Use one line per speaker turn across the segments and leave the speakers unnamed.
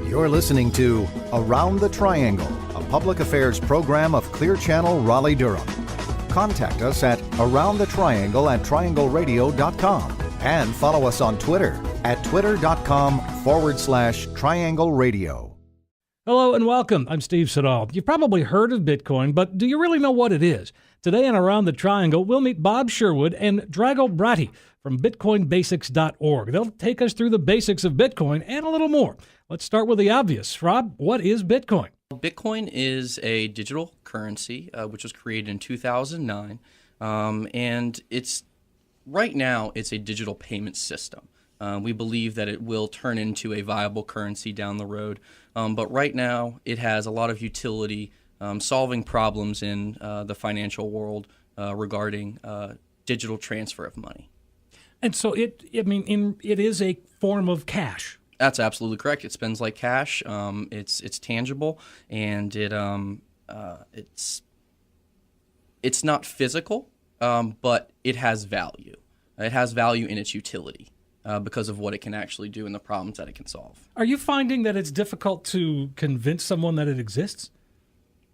You're listening to Around the Triangle, a public affairs program of Clear Channel Raleigh-Durham. Contact us at aroundthetriangle@triangleradio.com and follow us on Twitter at twitter.com/Triangle Radio.
Hello and welcome. I'm Steve Siddall. You've probably heard of Bitcoin, but do you really know what it is? Today on Around the Triangle, we'll meet Bob Sherwood and Drago Bratti from BitcoinBasics.org. They'll take us through the basics of Bitcoin and a little more. Let's start with the obvious. Rob, what is Bitcoin?
Bitcoin is a digital currency which was created in 2009, and right now it's a digital payment system. We believe that it will turn into a viable currency down the road, but right now it has a lot of utility solving problems in the financial world regarding digital transfer of money.
And so it is a form of cash.
That's absolutely correct. It spends like cash. It's tangible, and it's not physical, but it has value. It has value in its utility because of what it can actually do and the problems that it can solve.
Are you finding that it's difficult to convince someone that it exists?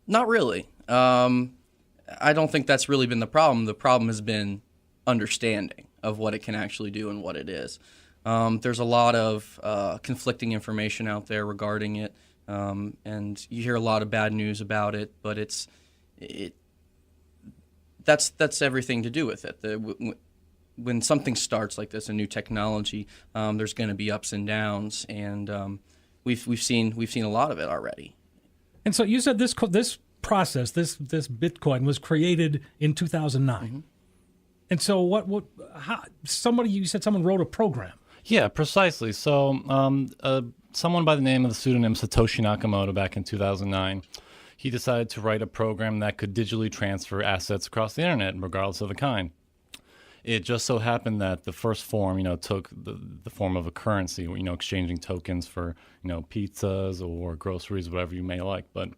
Not really. I don't think that's really been the problem. The problem has been understanding of what it can actually do and what it is. There's a lot of conflicting information out there regarding it, and you hear a lot of bad news about it. But that's everything to do with it. When something starts like this, a new technology, there's going to be ups and downs, and we've seen a lot of it already.
And so you said this process, this Bitcoin was created in 2009. Mm-hmm. And so you said someone wrote a program.
Yeah, precisely. So someone by the name of the pseudonym Satoshi Nakamoto back in 2009, he decided to write a program that could digitally transfer assets across the internet, regardless of the kind. It just so happened that the first form, took the form of a currency, exchanging tokens for, pizzas or groceries, whatever you may like. But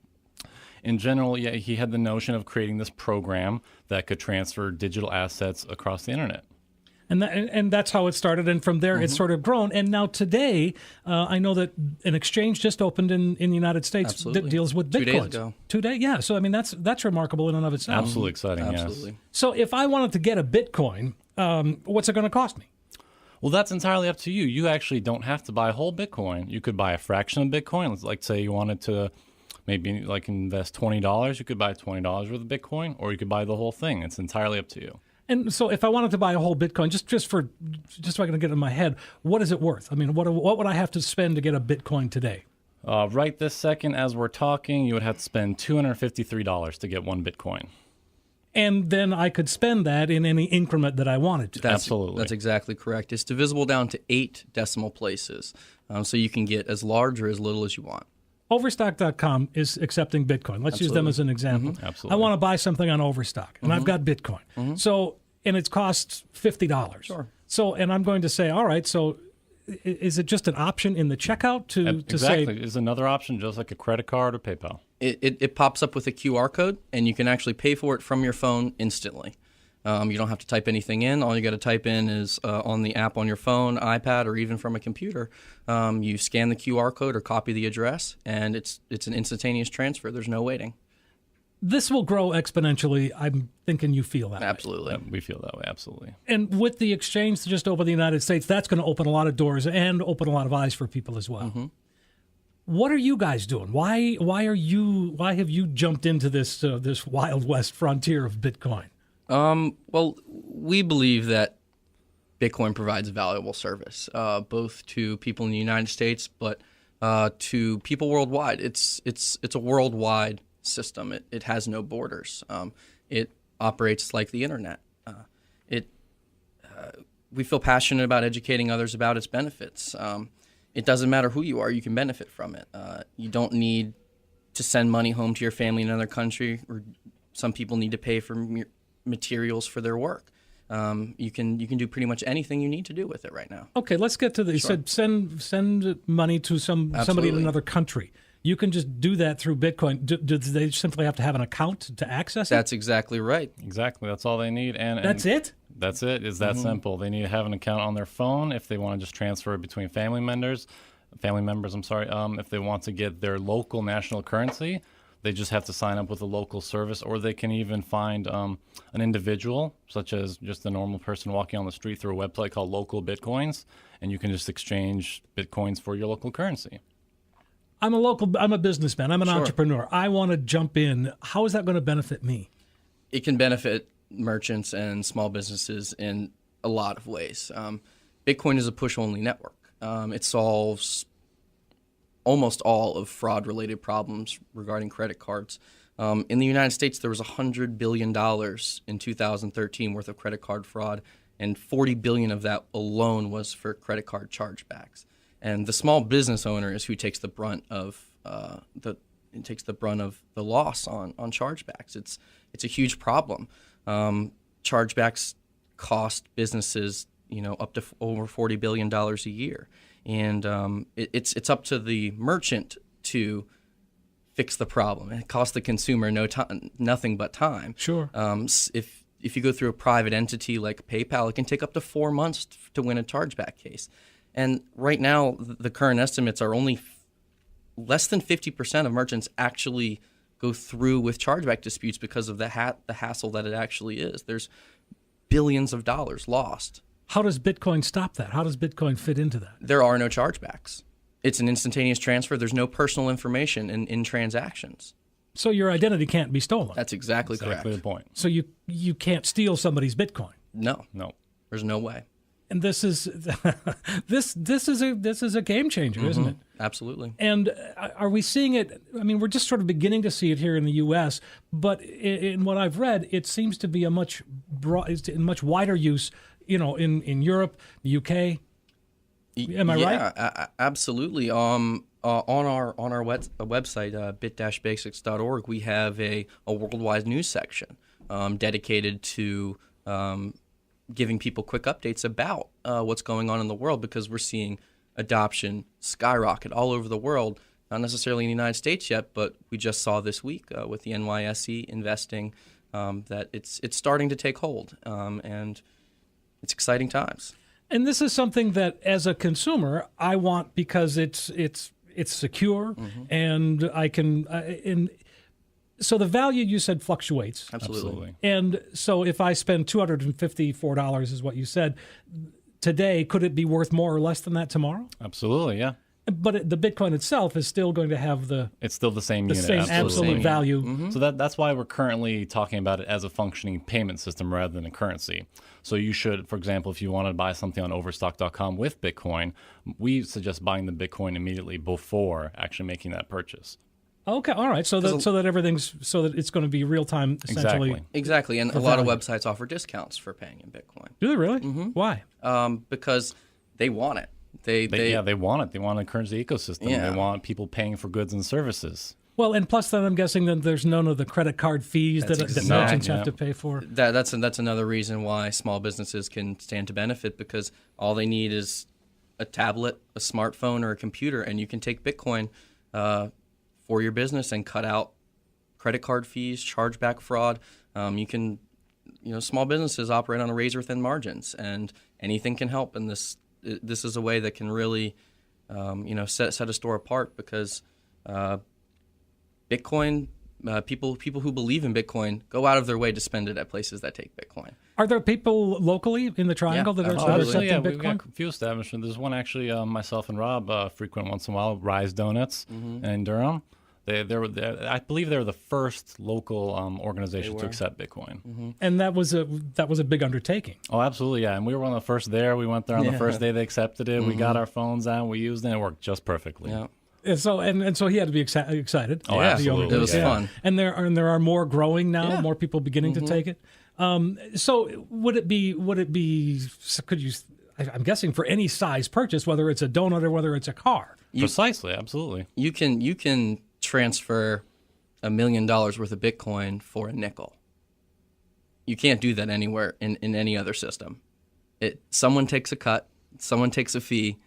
in general, yeah, he had the notion of creating this program that could transfer digital assets across the internet.
And that's how it started, and from there
Mm-hmm.
it's sort of grown. And now today, I know that an exchange just opened in the United States
Absolutely.
that deals with Bitcoin.
2 days ago.
2 days, yeah. So that's remarkable in and of itself.
Absolutely exciting,
Absolutely.
yes.
So if I wanted to get a Bitcoin, what's it going to cost me?
Well, that's entirely up to you. You actually don't have to buy a whole Bitcoin. You could buy a fraction of Bitcoin. Like, say you wanted to maybe invest $20. You could buy $20 worth of Bitcoin, or you could buy the whole thing. It's entirely up to you.
And so if I wanted to buy a whole Bitcoin, just so I can get it in my head, what is it worth? I mean, what would I have to spend to get a Bitcoin today?
Right this second, as we're talking, you would have to spend $253 to get one Bitcoin.
And then I could spend that in any increment that I wanted to.
Absolutely.
That's exactly correct. It's divisible down to 8 decimal places, so you can get as large or as little as you want.
Overstock.com is accepting Bitcoin. Let's use them as an example.
Mm-hmm. Absolutely.
I want to buy something on Overstock, and I've got Bitcoin. Mm-hmm. So, and it costs $50.
Sure.
So, and I'm going to say, all right, so is it just an option in the checkout to say?
Exactly. It's another option, just like a credit card or PayPal.
It pops up with a QR code, and you can actually pay for it from your phone instantly. You don't have to type anything in. All you got to type in is on the app on your phone, iPad, or even from a computer. You scan the QR code or copy the address, and it's an instantaneous transfer. There's no waiting.
This will grow exponentially. I'm thinking you feel that way.
Absolutely.
We feel that way, absolutely.
And with the exchange just over the United States, that's going to open a lot of doors and open a lot of eyes for people as well.
Mm-hmm.
What are you guys doing? Why have you jumped into this Wild West frontier of Bitcoin?
Well, we believe that Bitcoin provides a valuable service, both to people in the United States, but to people worldwide. It's a worldwide system. It has no borders. It operates like the internet. We feel passionate about educating others about its benefits. It doesn't matter who you are; you can benefit from it. You don't need to send money home to your family in another country, or some people need to pay for materials for their work. You can do pretty much anything you need to do with it right now.
Okay, let's get to the. You said send money to somebody in another country. You can just do that through Bitcoin. Do they simply have to have an account to access it?
That's exactly right.
Exactly. That's all they need. And
that's it?
That's it. It's that simple. They need to have an account on their phone if they want to just transfer it between family members. family members, I'm sorry, if they want to get their local national currency, they just have to sign up with a local service, or they can even find an individual, such as just a normal person walking on the street, through a website called Local Bitcoins, and you can just exchange Bitcoins for your local currency.
I'm a businessman. I'm an
Sure.
entrepreneur. I want to jump in. How is that going to benefit me?
It can benefit merchants and small businesses in a lot of ways. Bitcoin is a push-only network. It solves almost all of fraud-related problems regarding credit cards. In the United States, there was $100 billion in 2013 worth of credit card fraud, and $40 billion of that alone was for credit card chargebacks. And the small business owner is who takes the brunt of the loss on chargebacks. It's a huge problem. Chargebacks cost businesses, up to over $40 billion a year. And it's up to the merchant to fix the problem. It costs the consumer nothing but time.
Sure.
If you go through a private entity like PayPal, it can take up to 4 months to win a chargeback case. And right now, the current estimates are only less than 50% of merchants actually go through with chargeback disputes because of the hassle that it actually is. There's billions of dollars lost.
How does Bitcoin stop that? How does Bitcoin fit into that?
There are no chargebacks. It's an instantaneous transfer. There's no personal information in transactions.
So your identity can't be stolen.
That's exactly
Exactly
correct.
the point.
So you can't steal somebody's Bitcoin.
No,
No.
there's no way.
And this is this is a game changer, isn't it?
Absolutely.
And are we seeing it? I mean, we're just sort of beginning to see it here in the U.S., but in what I've read, it seems to be it's in much wider use, in Europe, the U.K. Am I right?
Yeah, absolutely. On our website, bit-basics.org, we have a worldwide news section dedicated to giving people quick updates about what's going on in the world, because we're seeing adoption skyrocket all over the world, not necessarily in the United States yet, but we just saw this week with the NYSE investing that it's starting to take hold, and it's exciting times.
And this is something that, as a consumer, I want because it's secure, and I can. So the value, you said, fluctuates.
Absolutely.
And so if I spend $254 is what you said today, could it be worth more or less than that tomorrow?
Absolutely, yeah.
But the Bitcoin itself is still going to have
It's still the same unit.
same
absolutely.
absolute value.
So that's why we're currently talking about it as a functioning payment system rather than a currency. So you should, for example, if you want to buy something on Overstock.com with Bitcoin, we suggest buying the Bitcoin immediately before actually making that purchase.
Okay, all right. So that it's going to be real time, essentially.
Exactly, and a lot of websites offer discounts for paying in Bitcoin.
Do they really? Why?
Because they want it. They
want it. They want a currency ecosystem.
Yeah.
They want people paying for goods and services.
Well, and plus, then I'm guessing that there's none of the credit card fees that merchants have to pay for.
That's another reason why small businesses can stand to benefit, because all they need is a tablet, a smartphone, or a computer, and you can take Bitcoin for your business and cut out credit card fees, chargeback fraud. Small businesses operate on a razor-thin margins, and anything can help. And this is a way that can really, set a store apart, because Bitcoin, people who believe in Bitcoin go out of their way to spend it at places that take Bitcoin.
Are there people locally in the Triangle that are
Absolutely,
accepting
we've
Bitcoin?
got a few establishments. There's one actually, myself and Rob frequent once in a while, Rise Donuts in Durham. I believe they were the first local organization to accept Bitcoin.
And that was a big undertaking.
Oh, absolutely, yeah. And we were one of the first there. We went there on the first day they accepted it. We got our phones out. We used it. It worked just perfectly.
Yeah.
And so he had to be excited.
Oh,
Yeah,
absolutely.
it was fun.
And there are more growing now.
Yeah.
More people beginning to take it. So would it be? Could you? I'm guessing for any size purchase, whether it's a donut or whether it's a car.
Precisely, absolutely.
You can transfer $1 million worth of Bitcoin for a nickel. You can't do that anywhere in any other system. Someone takes a cut, someone takes a fee.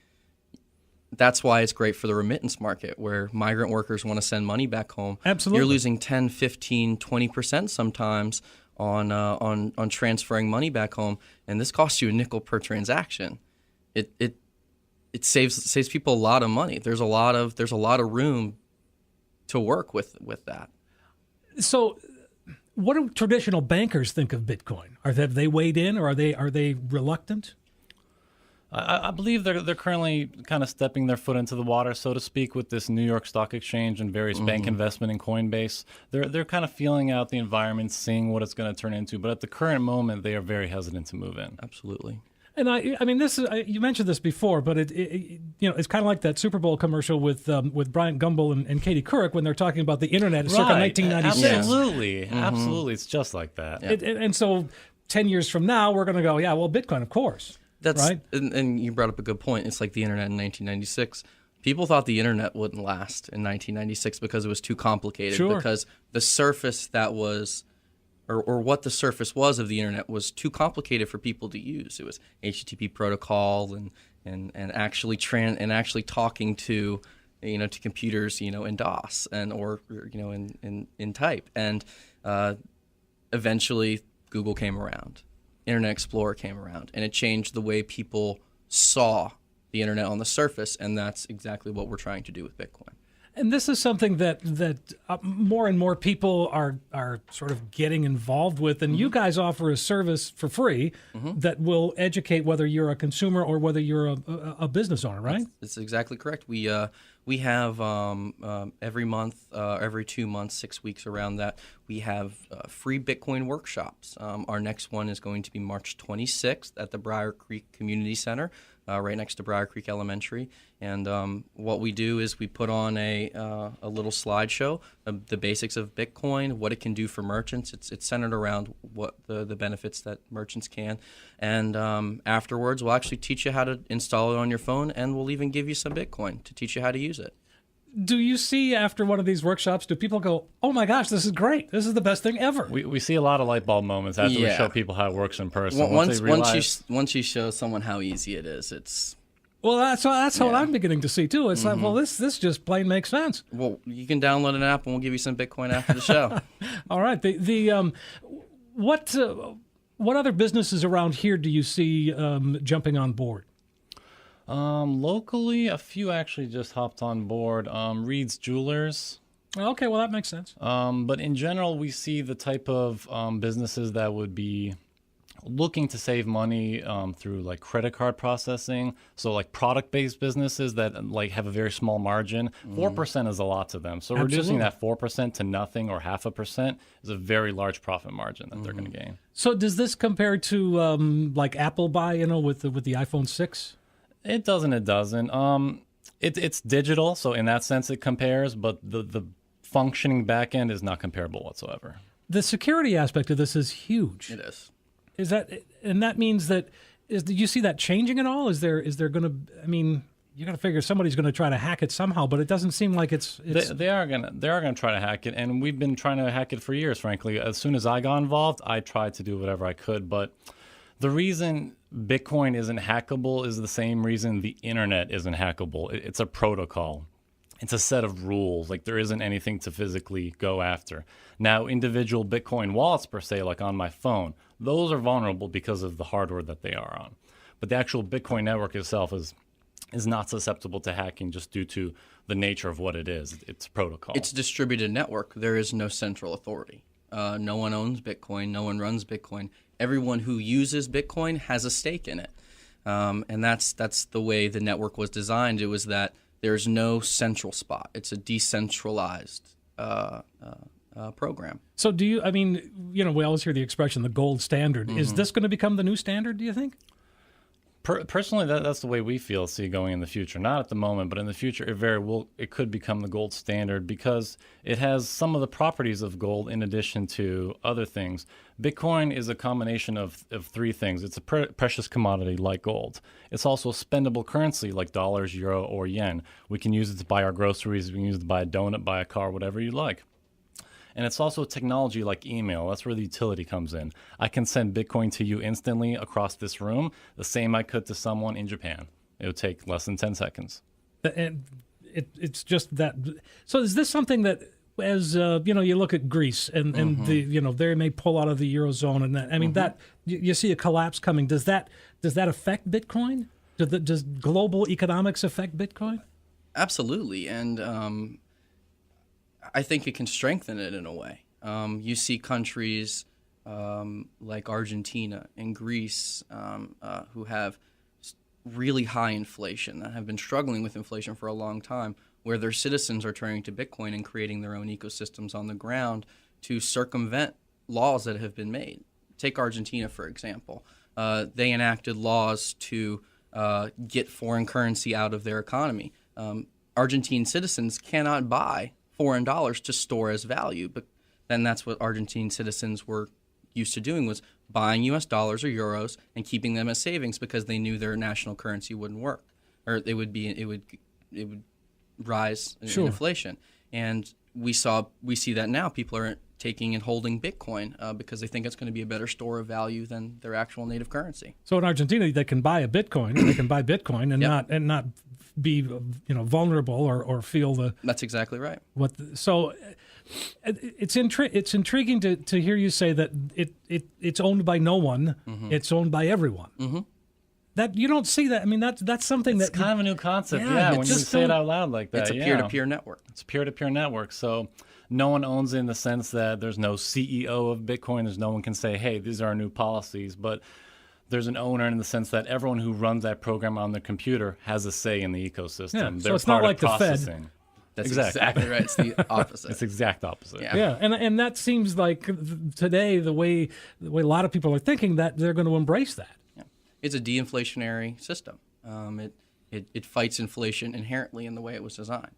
That's why it's great for the remittance market, where migrant workers want to send money back home.
Absolutely.
You're losing 10, 15, 20% sometimes on transferring money back home, and this costs you a nickel per transaction. it saves people a lot of money. There's a lot of room to work with that.
So, what do traditional bankers think of Bitcoin? Have they weighed in, or are they reluctant?
I believe they're currently kind of stepping their foot into the water, so to speak, with this New York Stock Exchange and various bank investment in Coinbase. They're kind of feeling out the environment, seeing what it's going to turn into. But at the current moment, they are very hesitant to move in.
Absolutely.
And I mean, this is you mentioned this before, but it's kind of like that Super Bowl commercial with Bryant Gumbel and Katie Couric when they're talking about the internet circa 1996.
Absolutely, absolutely, it's just like that.
Yeah.
And so 10 years from now, we're going to go, yeah, well, Bitcoin, of course.
That's
right.
And you brought up a good point. It's like the internet in 1996. People thought the internet wouldn't last in 1996 because it was too complicated.
Sure.
Because the surface that was, or what the surface was of the internet was too complicated for people to use. It was HTTP protocol and actually talking to to computers in DOS or in type, and eventually Google came around. Internet Explorer came around, and it changed the way people saw the internet on the surface, and that's exactly what we're trying to do with Bitcoin.
And this is something that more and more people are sort of getting involved with, and you guys offer a service for free that will educate whether you're a consumer or whether you're a business owner, right?
That's exactly correct. We have every month, every 2 months, 6 weeks around that, we have free Bitcoin workshops. Our next one is going to be March 26th at the Briar Creek Community Center, right next to Briar Creek Elementary. And what we do is we put on a little slideshow, the basics of Bitcoin, what it can do for merchants. It's centered around what the benefits that merchants can. And afterwards, we'll actually teach you how to install it on your phone, and we'll even give you some Bitcoin to teach you how to use it.
Do you see after one of these workshops, do people go, oh my gosh, this is great. This is the best thing ever?
We see a lot of light bulb moments after we show people how it works in person.
Once you show someone how easy it is, it's...
Well, that's what I'm beginning to see, too. It's like, well, this just plain makes sense.
Well, you can download an app, and we'll give you some Bitcoin after the show.
All right. What other businesses around here do you see jumping on board?
Locally, a few actually just hopped on board. Reed's Jewelers.
Okay, well, that makes sense.
But in general, we see the type of businesses that would be looking to save money through like credit card processing. So like product-based businesses that like have a very small margin. 4% is a lot to them. So reducing that 4% to nothing or 0.5% is a very large profit margin that they're going to gain.
So does this compare to like Apple Buy, with the iPhone 6?
It doesn't. It's digital, so in that sense it compares, but the functioning back end is not comparable whatsoever.
The security aspect of this is huge.
It is.
And that means that do you see that changing at all? Is there going to? I mean, you got to figure somebody's going to try to hack it somehow, but it doesn't seem like it's.
They are gonna try to hack it, and we've been trying to hack it for years. Frankly, as soon as I got involved, I tried to do whatever I could, but the reason Bitcoin isn't hackable is the same reason the internet isn't hackable. It's a protocol. It's a set of rules. Like there isn't anything to physically go after. Now, individual Bitcoin wallets per se, like on my phone, those are vulnerable because of the hardware that they are on. But the actual Bitcoin network itself is not susceptible to hacking just due to the nature of what it is. It's protocol.
It's a distributed network. There is no central authority. No one owns Bitcoin. No one runs Bitcoin. Everyone who uses Bitcoin has a stake in it. And that's the way the network was designed. It was that there's no central spot. It's a decentralized program.
So do you, we always hear the expression, the gold standard. Is this going to become the new standard, do you think?
Personally, that's the way we see going in the future. Not at the moment, but in the future, it could become the gold standard because it has some of the properties of gold in addition to other things. Bitcoin is a combination of three things. It's a precious commodity like gold. It's also a spendable currency like dollars, euro, or yen. We can use it to buy our groceries. We can use it to buy a donut, buy a car, whatever you like. And it's also a technology like email. That's where the utility comes in. I can send Bitcoin to you instantly across this room, the same I could to someone in Japan. It would take less than 10 seconds.
And it's just that. So is this something that, as you look at Greece and they may pull out of the Eurozone and that. I mean that you see a collapse coming. Does that affect Bitcoin? Does global economics affect Bitcoin?
Absolutely, and I think it can strengthen it in a way. You see countries like Argentina and Greece who have really high inflation, that have been struggling with inflation for a long time, where their citizens are turning to Bitcoin and creating their own ecosystems on the ground to circumvent laws that have been made. Take Argentina, for example. They enacted laws to get foreign currency out of their economy. Argentine citizens cannot buy foreign dollars to store as value, but then that's what Argentine citizens were used to doing, was buying U.S. dollars or euros and keeping them as savings because they knew their national currency wouldn't work, or it would rise in inflation. And we see that now. People are taking and holding Bitcoin because they think it's going to be a better store of value than their actual native currency.
So in Argentina, they can buy a Bitcoin, and they can buy Bitcoin and not be vulnerable or feel the.
That's exactly right.
It's intriguing to hear you say that it's owned by no one. Mm-hmm. It's owned by everyone. Mm-hmm. That you don't see that. I mean, that's something
it's kind of a new concept. Yeah, when you say it out loud like that.
It's a peer-to-peer network.
It's a peer-to-peer network. So no one owns it in the sense that there's no CEO of Bitcoin. There's no one can say, hey, these are our new policies. But there's an owner in the sense that everyone who runs that program on their computer has a say in the ecosystem.
Yeah,
They're
so it's not like the
Fed. That's exactly right. It's the opposite.
It's the exact opposite.
Yeah, and that seems like today the way a lot of people are thinking, that they're going to embrace that.
Yeah. It's a de-inflationary system. It fights inflation inherently in the way it was designed.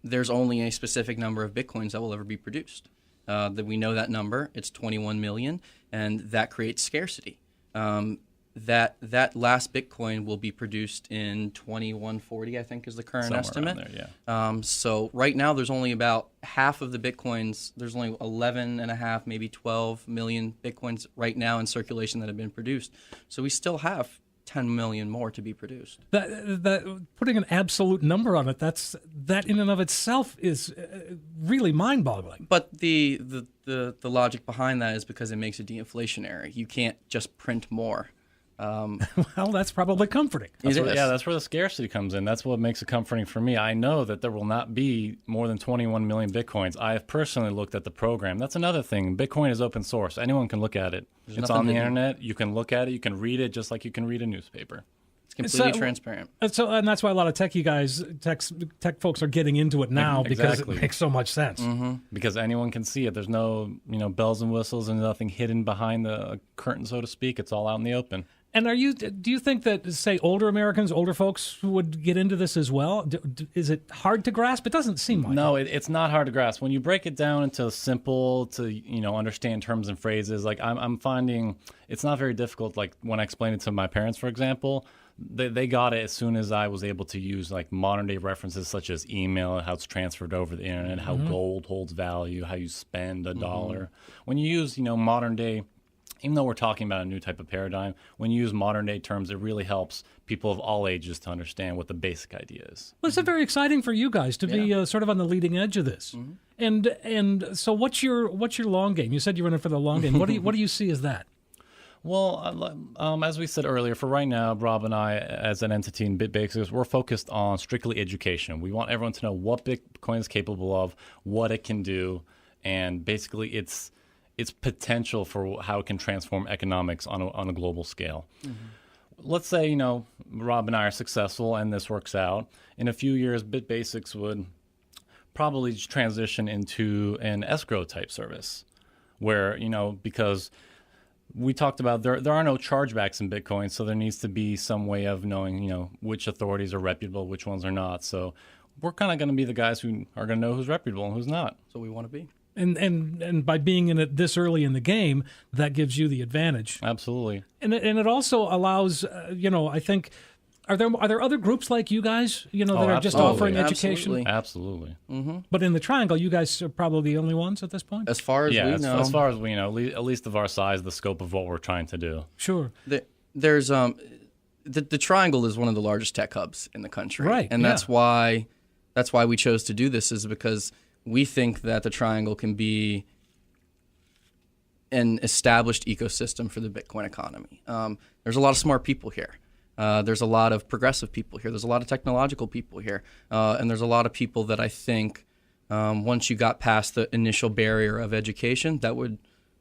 There's only a specific number of Bitcoins that will ever be produced. That we know that number. It's 21 million, and that creates scarcity. That last Bitcoin will be produced in 2140, I think, is the current estimate.
There, yeah.
So right now, there's only about half of the Bitcoins. There's only 11 and a half, maybe 12 million Bitcoins right now in circulation that have been produced. So we still have 10 million more to be produced.
That putting an absolute number on it, that in and of itself is really mind-boggling.
But the logic behind that is because it makes it de-inflationary. You can't just print more.
Well, that's probably comforting.
That's where the scarcity comes in. That's what makes it comforting for me. I know that there will not be more than 21 million Bitcoins. I have personally looked at the program. That's another thing. Bitcoin is open source. Anyone can look at it. It's on the internet. You can look at it. You can read it just like you can read a newspaper.
It's completely transparent.
And that's why a lot of tech folks are getting into it now, because it makes so much sense.
Mm-hmm.
Because anyone can see it. There's no bells and whistles and nothing hidden behind the curtain, so to speak. It's all out in the open.
And do you think that, say, older Americans, older folks would get into this as well? Is it hard to grasp? It doesn't seem like
No, it's not hard to grasp. When you break it down into simple to, understand terms and phrases, like I'm finding it's not very difficult. Like when I explained it to my parents, for example, they got it as soon as I was able to use like modern day references such as email, how it's transferred over the internet, how gold holds value, how you spend a dollar. When you use, modern day, even though we're talking about a new type of paradigm, when you use modern day terms, it really helps people of all ages to understand what the basic idea is.
Well, it's very exciting for you guys to be sort of on the leading edge of this. Mm-hmm. And so what's your long game? You said you're in it for the long game. What do you see as that?
Well, as we said earlier, for right now, Rob and I, as an entity in BitBasics, we're focused on strictly education. We want everyone to know what Bitcoin is capable of, what it can do, and basically its potential for how it can transform economics on a global scale. Mm-hmm. Let's say, Rob and I are successful and this works out. In a few years, BitBasics would probably transition into an escrow type service where, because we talked about there are no chargebacks in Bitcoin, so there needs to be some way of knowing, which authorities are reputable, which ones are not. So we're kind of going to be the guys who are going to know who's reputable and who's not.
So we want to be.
And by being in it this early in the game, that gives you the advantage.
Absolutely.
And it also allows, I think, are there other groups like you guys, that are just offering education?
Absolutely.
Mm-hmm.
But in the Triangle, you guys are probably the only ones at this point?
As far as we know.
As far as we know, at least of our size, the scope of what we're trying to do.
Sure.
There's the Triangle is one of the largest tech hubs in the country.
Right.
And that's why we chose to do this, is because we think that the Triangle can be an established ecosystem for the Bitcoin economy. There's a lot of smart people here. There's a lot of progressive people here. There's a lot of technological people here. And there's a lot of people that I think once you got past the initial barrier of education, that would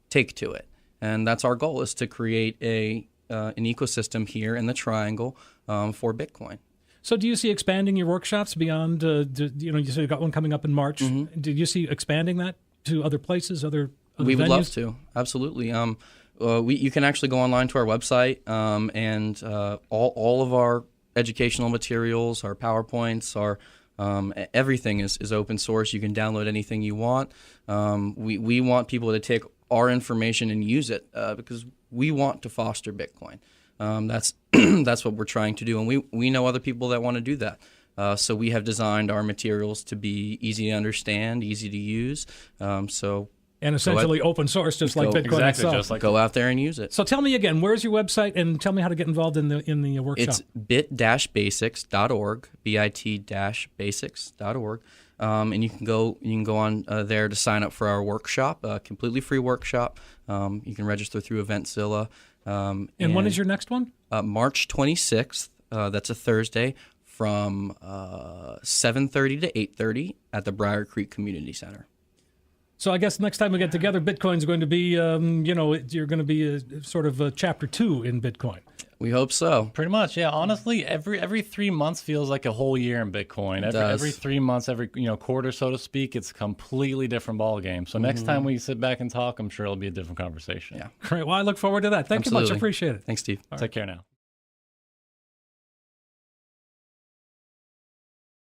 take to it. And that's our goal, is to create an ecosystem here in the Triangle for Bitcoin.
So do you see expanding your workshops beyond, you said you got one coming up in March. Do you see expanding that to other places, other
We would
venues?
love to, absolutely. You can actually go online to our website, and all of our educational materials, our PowerPoints, our everything is open source. You can download anything you want. We want people to take our information and use it because we want to foster Bitcoin. That's that's what we're trying to do, and we know other people that want to do that. So we have designed our materials to be easy to understand, easy to use.
And essentially open source, just like Bitcoin
exactly,
itself.
just like
Go out there and use it.
So tell me again, where's your website, and tell me how to get involved in the workshop.
It's bit-basics.org, bit-basics.org, and you can go on there to sign up for our workshop, a completely free workshop. You can register through Eventzilla.
And when is your next one?
March 26th. That's a Thursday from 7:30 to 8:30 at the Briar Creek Community Center.
So I guess next time we get together, Bitcoin's going to be, you're going to be sort of chapter 2 in Bitcoin.
We hope so.
Pretty much, yeah. Honestly, every 3 months feels like a whole year in Bitcoin. Every 3 months, every quarter, so to speak, it's a completely different ballgame. So next time we sit back and talk, I'm sure it'll be a different conversation.
Yeah.
Great. Well, I look forward to that. Thank you much. I
Absolutely.
appreciate it.
Thanks, Steve.
Take care now.